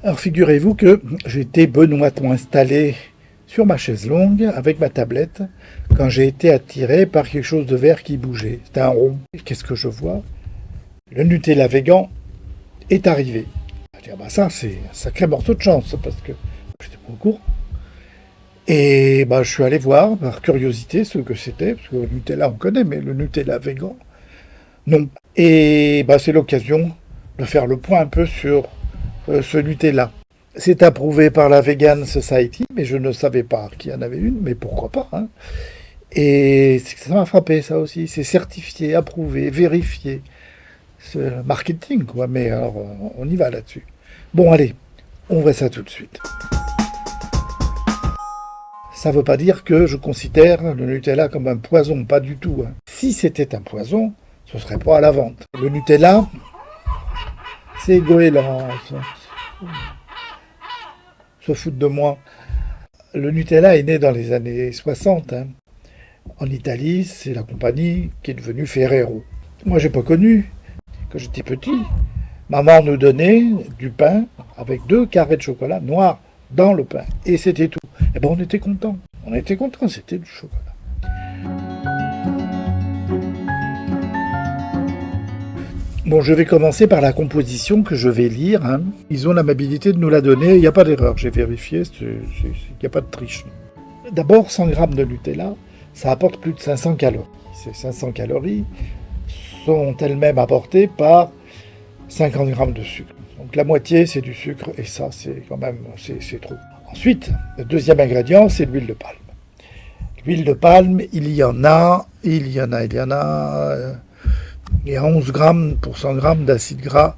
Alors figurez-vous que j'étais benoîtement installé sur ma chaise longue avec ma tablette quand j'ai été attiré par quelque chose de vert qui bougeait. C'était un rond. Et qu'est-ce que je vois? Le Nutella végan est arrivé. Je dis, ah bah ça c'est un sacré morceau de chance parce que j'étais pas au courant. Et bah, je suis allé voir par curiosité ce que c'était, parce que le Nutella on connaît, mais le Nutella végan, non. Et bah, c'est l'occasion de faire le point un peu sur ce Nutella. C'est approuvé par la Vegan Society, mais je ne savais pas qu'il y en avait une, mais pourquoi pas, hein. Et ça m'a frappé, ça aussi. C'est certifié, approuvé, vérifié. C'est le marketing, quoi. Mais alors, on y va là-dessus. Bon, allez, on voit ça tout de suite. Ça ne veut pas dire que je considère le Nutella comme un poison, pas du tout, hein. Si c'était un poison, ce serait pas à la vente. Le Nutella, c'est goéland. Se foutent de moi. Le Nutella est né dans les années 60, hein. En Italie, c'est la compagnie qui est devenue Ferrero. Moi, j'ai pas connu. Quand j'étais petit, maman nous donnait du pain avec 2 carrés de chocolat noir dans le pain. Et c'était tout. Et ben, on était contents. On était contents, c'était du chocolat. Bon, je vais commencer par la composition que je vais lire, hein. Ils ont l'amabilité de nous la donner, il n'y a pas d'erreur, j'ai vérifié, il n'y a pas de triche. D'abord, 100 grammes de Nutella, ça apporte plus de 500 calories. Ces 500 calories sont elles-mêmes apportées par 50 grammes de sucre. Donc la moitié, c'est du sucre, et ça, c'est quand même, c'est trop. Ensuite, le deuxième ingrédient, c'est l'huile de palme. L'huile de palme, il y a 11 grammes pour 100 grammes d'acide gras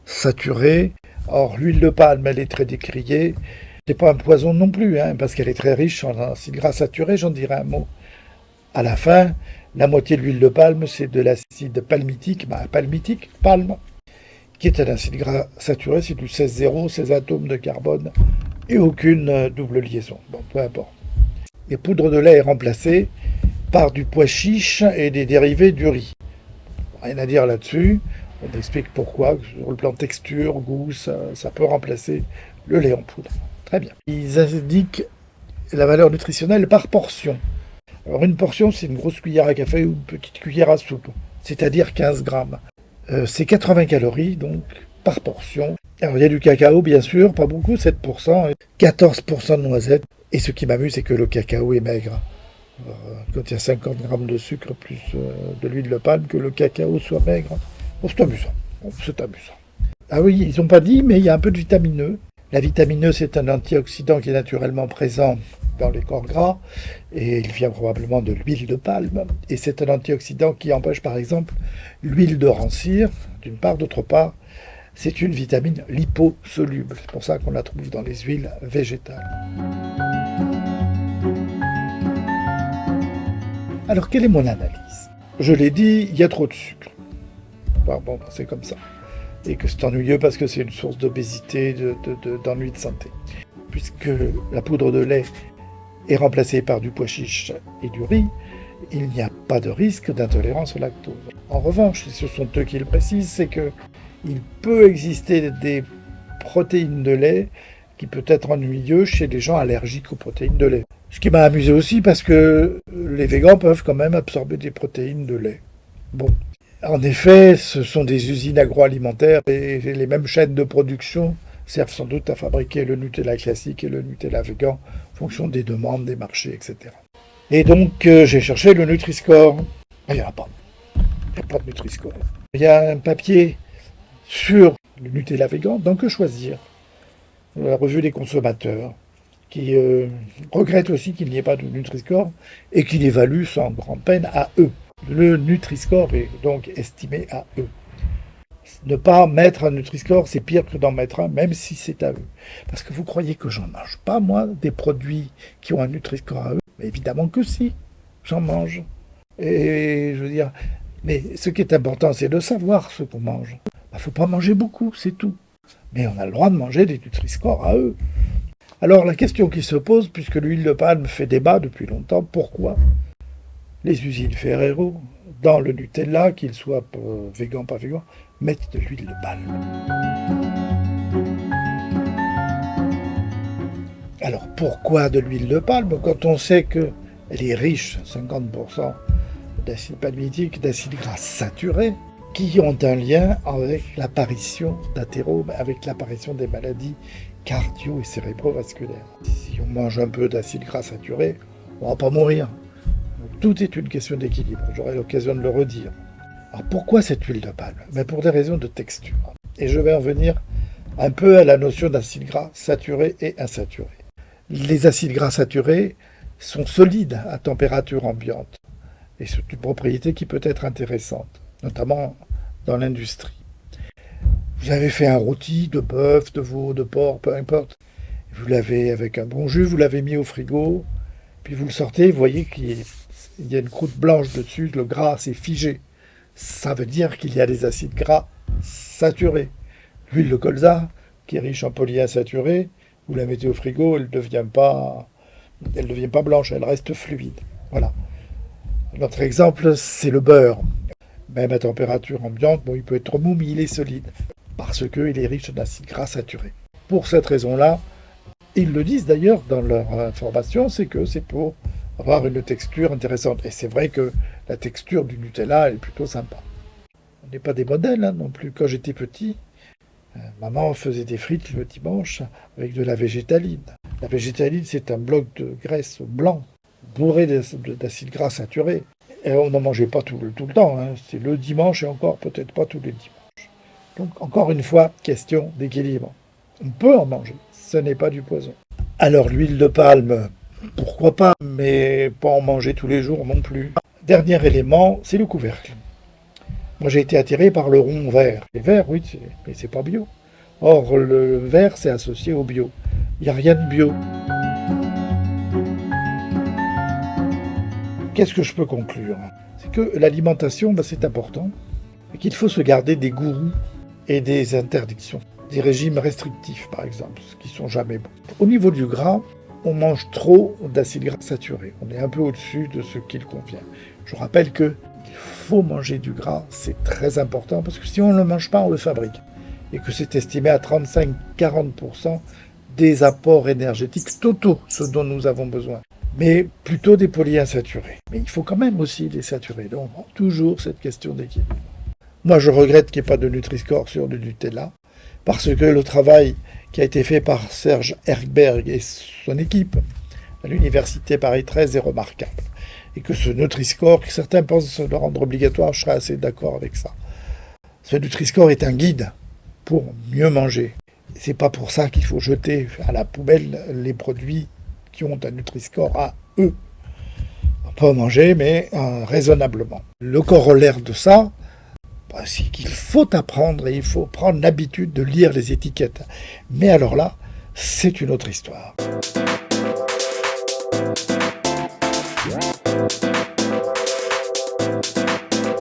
saturé. Or, l'huile de palme, elle est très décriée. C'est pas un poison non plus, hein, parce qu'elle est très riche en acide gras saturé, j'en dirai un mot. À la fin, la moitié de l'huile de palme, c'est de l'acide palmitique, palme, qui est un acide gras saturé, c'est du 16,0, 16 atomes de carbone et aucune double liaison. Bon, peu importe. Les poudres de lait est remplacée par du pois chiche et des dérivés du riz. Rien à dire là-dessus. On explique pourquoi. Sur le plan texture, goût, ça peut remplacer le lait en poudre. Très bien. Ils indiquent la valeur nutritionnelle par portion. Alors une portion, c'est une grosse cuillère à café ou une petite cuillère à soupe, c'est-à-dire 15 grammes. C'est 80 calories, donc, par portion. Alors il y a du cacao, bien sûr, pas beaucoup, 7%, 14% de noisettes. Et ce qui m'amuse, c'est que le cacao est maigre. Quand il y a 50 grammes de sucre plus de l'huile de palme, que le cacao soit maigre. Bon, c'est amusant. Ah oui, ils n'ont pas dit, mais il y a un peu de vitamine E. La vitamine E, c'est un antioxydant qui est naturellement présent dans les corps gras, et il vient probablement de l'huile de palme. Et c'est un antioxydant qui empêche, par exemple, l'huile de rancir, d'une part. D'autre part, c'est une vitamine liposoluble. C'est pour ça qu'on la trouve dans les huiles végétales. Alors, quelle est mon analyse? Je l'ai dit, il y a trop de sucre. Bon, c'est comme ça. Et que c'est ennuyeux parce que c'est une source d'obésité, d'ennui de santé. Puisque la poudre de lait est remplacée par du pois chiche et du riz, il n'y a pas de risque d'intolérance au lactose. En revanche, ce sont eux qui le précisent, c'est qu'il peut exister des protéines de lait qui peut être ennuyeux chez les gens allergiques aux protéines de lait. Ce qui m'a amusé aussi parce que les végans peuvent quand même absorber des protéines de lait. Bon. En effet, ce sont des usines agroalimentaires et les mêmes chaînes de production servent sans doute à fabriquer le Nutella classique et le Nutella végan en fonction des demandes, des marchés, etc. Et donc, j'ai cherché le Nutri-Score. Il n'y en a pas. Il n'y a pas de Nutri-Score. Il y a un papier sur le Nutella végan, dans Que choisir, la revue des consommateurs, qui regrette aussi qu'il n'y ait pas de Nutri-Score et qu'il évalue sans grande peine à eux. Le Nutri-Score est donc estimé à eux. Ne pas mettre un Nutri-Score, c'est pire que d'en mettre un, même si c'est à eux. Parce que vous croyez que j'en mange pas, moi, des produits qui ont un Nutri-Score à eux? Mais évidemment que si, j'en mange. Et je veux dire, mais ce qui est important, c'est de savoir ce qu'on mange. Il ne faut pas manger beaucoup, c'est tout. Mais on a le droit de manger des Nutri-Score à eux. Alors la question qui se pose, puisque l'huile de palme fait débat depuis longtemps, pourquoi les usines Ferrero, dans le Nutella, qu'il soit végan, pas végan, mettent de l'huile de palme? Alors pourquoi de l'huile de palme quand on sait qu'elle est riche, 50% d'acide palmitique, d'acides gras saturés, qui ont un lien avec l'apparition d'athérome, avec l'apparition des maladies cardio- et cérébrovasculaires. Si on mange un peu d'acide gras saturé, on ne va pas mourir. Donc, tout est une question d'équilibre, j'aurai l'occasion de le redire. Alors pourquoi cette huile de palme? Mais pour des raisons de texture. Et je vais en venir un peu à la notion d'acide gras saturé et insaturé. Les acides gras saturés sont solides à température ambiante. Et c'est une propriété qui peut être intéressante, notamment dans l'industrie. Vous avez fait un rôti de bœuf, de veau, de porc, peu importe. Vous l'avez avec un bon jus, vous l'avez mis au frigo, puis vous le sortez, vous voyez qu'il y a une croûte blanche dessus, le gras c'est figé. Ça veut dire qu'il y a des acides gras saturés. L'huile de colza, qui est riche en polyinsaturés, vous la mettez au frigo, elle ne devient pas blanche, elle reste fluide. Voilà. Notre exemple, c'est le beurre. Même à température ambiante, bon, il peut être mou, mais il est solide, parce qu'il est riche en acides gras saturés. Pour cette raison-là, ils le disent d'ailleurs dans leur information, c'est que c'est pour avoir une texture intéressante. Et c'est vrai que la texture du Nutella est plutôt sympa. On n'est pas des modèles non plus. Quand j'étais petit, maman faisait des frites le dimanche avec de la végétaline. La végétaline, c'est un bloc de graisse blanc, bourré d'acides gras saturés. Et on n'en mangeait pas tout le temps. C'est le dimanche et encore peut-être pas tous les dimanches. Donc encore une fois, question d'équilibre. On peut en manger, ce n'est pas du poison. Alors l'huile de palme, pourquoi pas, mais pas en manger tous les jours non plus. Dernier élément, c'est le couvercle. Moi j'ai été attiré par le rond vert. Les verts, oui, mais c'est pas bio. Or le vert, c'est associé au bio. Il n'y a rien de bio. Qu'est-ce que je peux conclure? C'est que l'alimentation, c'est important, et qu'il faut se garder des gourous et des interdictions. Des régimes restrictifs, par exemple, ce qui sont jamais bons. Au niveau du gras, on mange trop d'acides gras saturés. On est un peu au-dessus de ce qu'il convient. Je rappelle qu'il faut manger du gras, c'est très important, parce que si on ne le mange pas, on le fabrique. Et que c'est estimé à 35-40% des apports énergétiques totaux, ce dont nous avons besoin. Mais plutôt des polyinsaturés. Mais il faut quand même aussi les saturer. Donc, toujours cette question d'équilibre. Moi, je regrette qu'il n'y ait pas de Nutri-Score sur du Nutella, parce que le travail qui a été fait par Serge Erkberg et son équipe à l'université Paris 13 est remarquable. Et que ce Nutri-Score, que certains pensent le rendre obligatoire, je serais assez d'accord avec ça. Ce Nutri-Score est un guide pour mieux manger. C'est pas pour ça qu'il faut jeter à la poubelle les produits qui ont un Nutri-Score à eux. On peut en manger, mais raisonnablement. Le corollaire de ça, c'est qu'il faut apprendre et il faut prendre l'habitude de lire les étiquettes. Mais alors là, c'est une autre histoire.